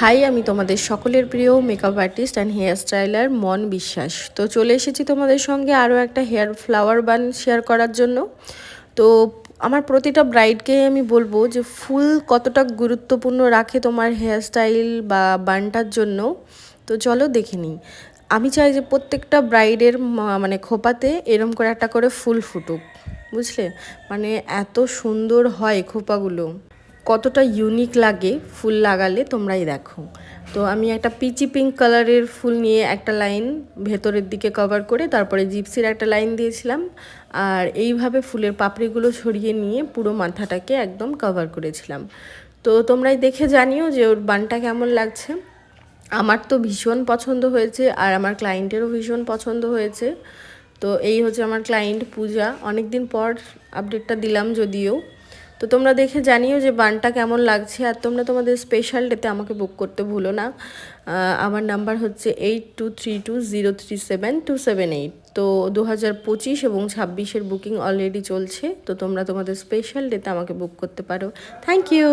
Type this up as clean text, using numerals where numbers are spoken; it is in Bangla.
হাই, আমি তোমাদের সকলের প্রিয় makeup artist and hair styler Mon Biswas. তো চলে এসেছি তোমাদের সঙ্গে আরও একটা হেয়ার ফ্লাওয়ার বান শেয়ার করার জন্য। তো আমার প্রতিটা ব্রাইডকে আমি বলবো যে ফুল কতটা গুরুত্বপূর্ণ রাখে তোমার হেয়ার স্টাইল বা বানটার জন্য। তো চলো দেখে নিই। আমি চাই যে প্রত্যেকটা ব্রাইডের মানে খোপাতে এরম করে একটা করে ফুল ফুটুক, বুঝলে? মানে এত সুন্দর হয় খোপাগুলো, কতটা ইউনিক লাগে ফুল লাগালে তোমরাই দেখো। তো আমি একটা পিচি পিঙ্ক কালারের ফুল নিয়ে একটা লাইন ভেতরের দিকে কভার করে তারপরে জিপসির একটা লাইন দিয়েছিলাম, আর এইভাবে ফুলের পাপড়িগুলো ছড়িয়ে নিয়ে পুরো মাথাটাকে একদম কভার করেছিলাম। তো তোমরাই দেখে জানিও যে ওর বানটা কেমন লাগছে। আমার তো ভীষণ পছন্দ হয়েছে আর আমার ক্লায়েন্টেরও ভীষণ পছন্দ হয়েছে। তো এই হচ্ছে আমার ক্লায়েন্ট পূজা, অনেক দিন পর আপডেটটা দিলাম যদিও। তো তোমরা দেখে জানিও যে বানটা কেমন লাগছে, আর তোমরা তোমাদের স্পেশাল ডেতে আমাকে বুক করতে ভুলো না। আমার নাম্বার হচ্ছে 8232037278। তো 2025 এবং 26-এর বুকিং অলরেডি চলছে, তো তোমরা তোমাদের স্পেশাল ডেতে আমাকে বুক করতে পারো। Thank you.